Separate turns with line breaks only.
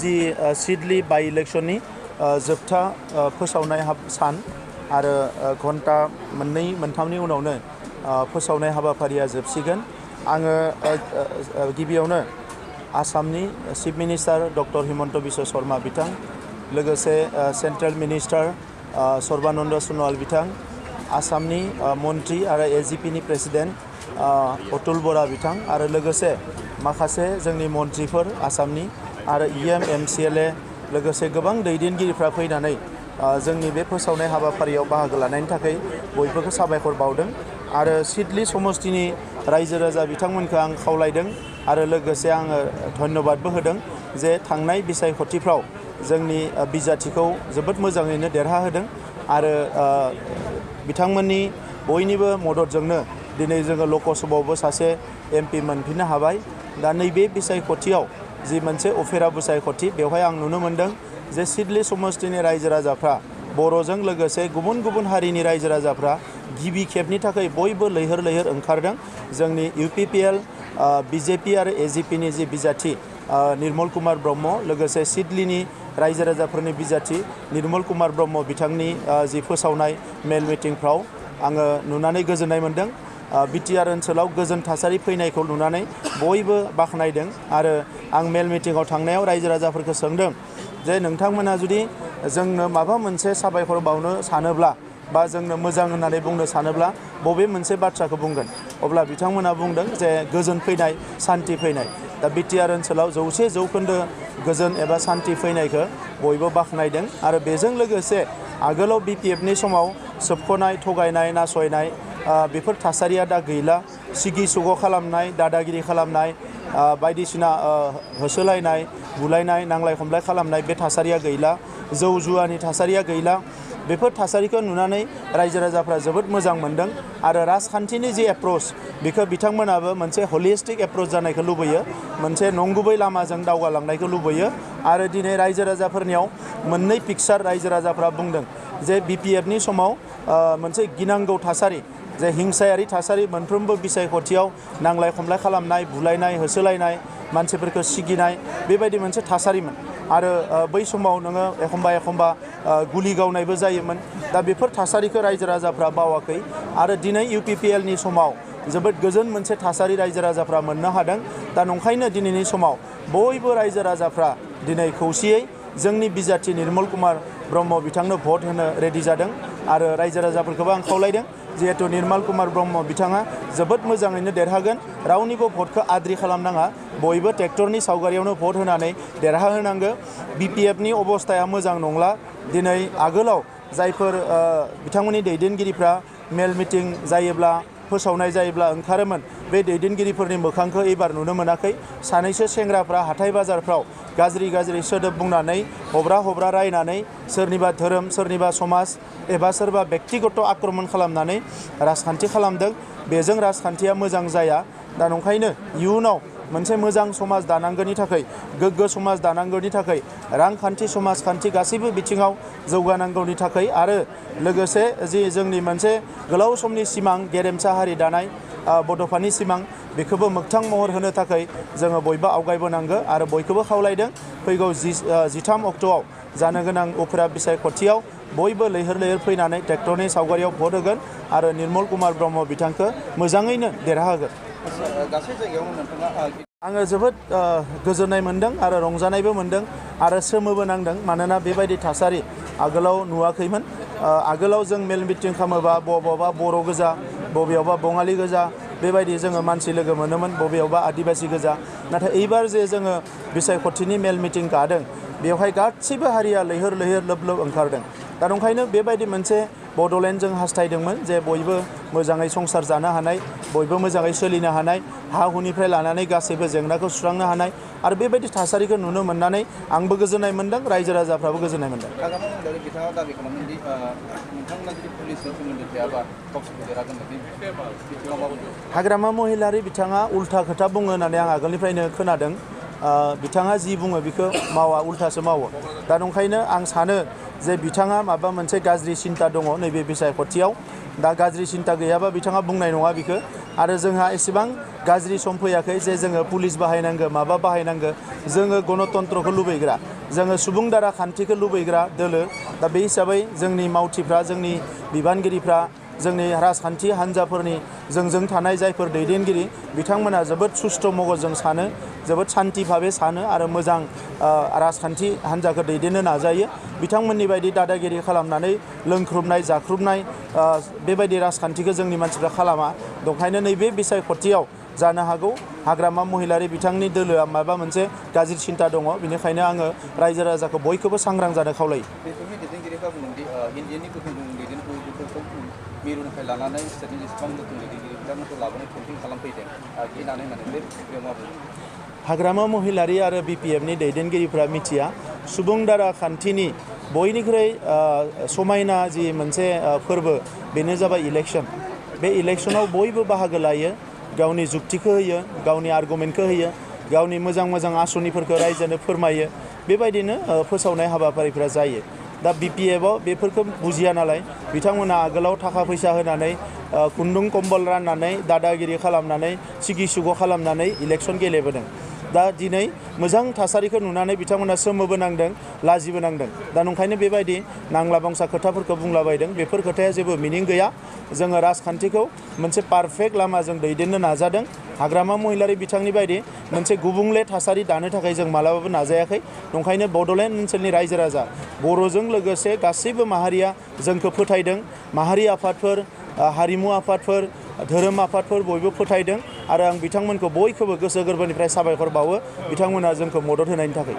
जि Siddeley बाई इलेक्शननि जोबथा फोसावनाय सान आरो घन्टा मोननै मोनथामनि उनावनो फोसावनाय हाबाफारिया जोबसिगोन। आङो गिबियावनो आसामनि chief minister doctor Himanta Biswa Sharma बिथां, लोगोसे सेन्ट्रेल मिनिस्टार सर्बानन्द सन'वाल बिथां, आसामनि मन्त्रि आरो एजिपिनि प्रेसिडेन्ट अतुल बर'आ बिथां आरो लोगोसे माखासे जोंनि मन्त्रिफोर आसामनि आरो इएम एमसिएलए लोगोसे गोबां दैदेनगिरिफ्रा फैनानै जोंनि बे फोसावनाय हाबाफारियाव बाहागो लानायनि थाखाय बयबोखौ साबायखर बावदों आरो सिडली समस्तिनि रायजो राजा बिथांमोनखौ आं खावलायदों आरो लोगोसे आङो धन्यबादबो होदों जे थांनाय बिसायख'थिफ्राव जोंनि बिजाथिखौ जोबोद मोजाङैनो देरहाहोदों आरो बिथांमोननि बयनिबो मददजोंनो दिनै जोङो लकसभायावबो सासे एमपि मोनफिननो हाबाय। दा नैबे बिसायख'थियाव जि मोनसे उफेरा बिसायख'थि बेवहाय आं नुनो मोनदों जे सिडली समस्तिनि रायजो राजाफ्रा बर'जों लोगोसे गुबुन गुबुन हारिनि रायजो राजाफ्रा गिबि खेबनि थाखाय बयबो लैहोर लैहोर ओंखारदों। जोंनि इउपिपिएल बिजेपि आरो एजिपिनि जि बिजाथि निर्मल कुमार ब्रह्म, लोगोसे सिडलीनि रायजो राजाफोरनि बिजाथि निर्मल कुमार ब्रह्म बिथांनि जि फोसावनाय मेल मिटिंफ्राव आङो नुनानै गोजोननाय मोनदों। बिटिआर ओनसोलाव गोजोन थासारि फैनायखौ नुनानै बयबो बाख्नायदों आरो आं मेल मिटिंआव थांनायाव रायजो राजाफोरखौ सोंदों जे नोंथांमोना जुदि जोंनो माबा मोनसे साबायखर बावनो सानोब्ला बा जोंनो मोजां होननानै बुंनो सानोब्ला बबे मोनसे बाथ्राखौ बुंगोन? अब्ला बिथांमोना बुंदों जे गोजोन फैनाय, सान्थि फैनाय। दा बिटिआर ओनसोलाव 100% गोजोन एबा सान्थि फैनायखौ बयबो बाख्नायदों आरो बेजों लोगोसे आगोलाव बिपिएफनि समाव सोबख'नाय, थगायनाय, नासयनाय बेफोर थासारिया दा गैला। सिगि सुग' खालामनाय, दादागिरि खालामनाय, बायदिसिना होसोलायनाय, बुलायनाय, नांलाय खमलाय खालामनाय बे थासारिया गैला। जौ जुवानि थासारिया गैला। बेफोर थासारिखौ नुनानै रायजो राजाफ्रा जोबोद मोजां मोनदों आरो राजखान्थिनि जि एप्रोच बेखौ बिथांमोनाबो मोनसे हलिस्टिक एप्रोच जानायखौ लुबैयो, मोनसे नंगुबै लामाजों दावगालांनायखौ लुबैयो आरो दिनै रायजो राजाफोरनियाव मोननै पिकचार रायजो राजाफ्रा बुंदों जे बिपिएफनि समाव मोनसे गिनांगौ थासारि, जे हिंसायारि थासारि, मोनफ्रोमबो बिसायख'थियाव नांलाय खमलाय खालामनाय, बुलायनाय, होसोलायनाय, मानसिफोरखौ सिगिनाय बेबायदि मोनसे थासारिमोन आरो बै समाव नोङो एखमबा गुलि गावनायबो जायोमोन। दा बेफोर थासारिखौ रायजो राजाफ्रा बावाखै आरो दिनै इउपिपिएलनि समाव जोबोद गोजोन मोनसे थासारि रायजो राजाफ्रा मोननो हादों। दा नंखायनो दिनैनि समाव बयबो रायजो राजाफ्रा दिनै खौसेयै जोंनि बिजाथि निर्मल कुमार ब्रह्म बिथांनो भट होनो रेडि जादों आरो रायजो राजाफोरखौबो आं खावलायदों जिहेतु निर्मल कुमार ब्रह्म बिथाङा जोबोद मोजाङैनो देरहागोन, रावनिबो भटखौ आद्रि खालामनाङा, बयबो ट्रेक्टरनि सावगारियावनो भट होनानै देरहाहोनांगौ। बिपिएफनि अबस्थाया मोजां नंला। दिनै आगोलाव जायफोर बिथांमोननि दैदेनगिरिफ्रा मेल मिटिं जायोब्ला, फोसावनाय जायोब्ला ओंखारोमोन, बे दैदेनगिरिफोरनि मोखांखौ एबार नुनो मोनाखै। सानैसो सेंग्राफ्रा हाथाय बाजारफ्राव गाज्रि सोदोब बुंनानै हब्रा रायनानै सोरनिबा धोरोम, सोरनिबा समाज एबा सोरबा बेक्तिगत आक्रमण खालामनानै राजखान्थि खालामदों। बेजों राजखान्थिया मोजां जाया। दा नंखायनो इयुनाव मोनसे मोजां समाज दानांगौनि थाखाय, गोग्गो समाज दानांगौनि थाखाय, रांखान्थि समाजखान्थि गासैबो बिथिङाव जौगानांगौनि थाखाय आरो लोगोसे जि जोंनि मोनसे गोलाव समनि सिमां, गेरेमसा हारि दानाय बड'फानि सिमां, बेखौबो मोगथां महर होनो थाखाय जोङो बयबो आवगायबोनांगौ आरो बयखौबो खावलायदों फैगौ 13 अक्ट'आव जानो गोनां उफ्रा बिसायख'थियाव बयबो लैहोर लैहोर फैनानै ट्रेक्टरनि सावगारियाव भट होगोन आरो निर्मल कुमार ब्रह्म बिथांखौ मोजाङैनो देरहाहोगोन। आङो जोबोद गोजोननाय मोनदों आरो रंजानायबो मोनदों आरो सोमोबो नांदों। मानोना बेबायदि थासारि आगोलाव नुवाखैमोन। आगोलाव जों मेल मिटिं खालामोबा बबेयावबा बर' गोजा, बबेयावबा बङालि गोजा बेबायदि जोङो मानसि लोगो मोनोमोन, बबेयावबा आदिबासि गोजा। नाथाय एबार जे जोङो बिसायख'थिनि मेल मिटिं गादों बेवहाय गासैबो हारिया लैहोर लैहोर लोब लोब ओंखारदों। दा नंखायनो बेबायदि मोनसे बड'लेण्ड जों हास्थायदोंमोन जे बयबो मोजाङै संसार जानो हानाय, बयबो मोजाङै सोलिनो हानाय, हा हुनिफ्राय लानानै गासैबो जेंनाखौ सुस्रांनो हानाय आरो बेबायदि थासारिखौ नुनो मोननानै आंबो गोजोननाय मोनदों, रायजो राजाफ्राबो गोजोननाय मोनदों। हाग्रामा महिलारि बिथाङा उल्था खोथा बुङो होननानै आं आगोलनिफ्रायनो खोनादों। बिथाङा जि बुङो बेखौ मावा, उल्थासो मावो। दा नंखायनो आं सानो जे बिथाङा माबा मोनसे गाज्रि सिन्ता दङ नैबे बिसायख'थियाव। दा गाज्रि सिन्ता गैयाबा बिथाङा बुंनाय नङा बेखौ। आरो जोंहा एसेबां गाज्रि सम फैयाखै जे जोङो पुलिस बाहायनांगौ माबा बाहायनांगौ जोङो गणतन्त्रखौ लुबैग्रा जोङो सुबुं दारा खान्थिखौ लुबैग्रा दोलो दा बे हिसाबै जोंनि मावथिफ्रा जोंनि बिबानगिरिफ्रा जोंनि राजखान्थि हान्जाफोरनि जोंजों थानाय जायफोर दैदेनगिरि बिथांमोना जोबोद सुस्थ' मगजजों सानो जोबोद सान्थि भाबै सानो आरो मोजां राजखान्थि हान्जाखौ दैदेननो नाजायो बिथांमोननि बायदि दादागिरि खालामनानै लोंख्रुबनाय जाख्रुबनाय बेबायदि राजखान्थिखौ जोंनि मानसिफ्रा खालामा दंखायनो नैबे बिसायख'थियाव जानो हागौ हाग्रामा महिलारि बिथांनि दोलोआ माबा मोनसे गाज्रि सिन्था दङ बेनिखायनो आङो रायजो राजाखौ बयखौबो सांग्रां जानो खावलायो
बेफोरनि दैदेनगिरिफ्रा बुंदोंदि इन्डियानि गोख्रों दैदेनगिरिफोरखौ मिरुनिफ्राय लानानै स्टेटनि जेसेबां गोख्रों दैदेनगिरि बिथांमोनखौ लाबोनो केम्पिं खालामफैदों गिनानै होननानै बे बेयाव मा बुङो
हाग्रामा महिलारि आरो BPFनि दैदेनगिरिफ्रा मिथिया सुबुं दारा खान्थिनि बयनिख्रुइ समायना जि मोनसे फोरबो बेनो जाबाय इलेक्सन बे इलेक्सनाव बयबो बाहागो लायो गावनि जुक्तिखौ होयो गावनि आर्गुमेन्टखौ होयो गावनि मोजां मोजां आसनिफोरखौ रायजोनो फोरमायो बेबायदिनो फोसावनाय हाबाफारिफ्रा जायो दा BPFआव बेफोरखौ बुजिया नालाय बिथांमोना आगोलाव थाखा फैसा होनानै खुन्दुं कम्बल राननानै दादागिरि खालामनानै सिगि सुग' खालामनानै इलेक्सन गेलेबोदों दा दिनै मोजां थासारिखौ नुनानै बिथांमोना सोमोबो नांदों लाजिबो नांदों दा नंखायनो बेबायदि नांला बंसा खोथाफोरखौ बुंलाबायदों बेफोर खोथाया जेबो मिनिं गैया जोङो राजखान्थिखौ मोनसे पारफेक्ट लामाजों दैदेननो नाजादों हाग्रामा महिलारि बिथांनि बायदि मोनसे गुबुंले थासारि दानो थाखाय जों मालाबाबो नाजायाखै नंखायनो बड'लेण्ड ओनसोलनि रायजो राजा बर'जों लोगोसे गासैबो माहारिया जोंखौ फोथायदों माहारि आफादफोर हारिमु आफादफोर धोरोम आफादफोर बयबो फोथायदों आरो आं बिथांमोनखौ बयखौबो गोसो गोरबोनिफ्राय साबायखर बावो बिथांमोना जोंखौ मदद होनायनि थाखाय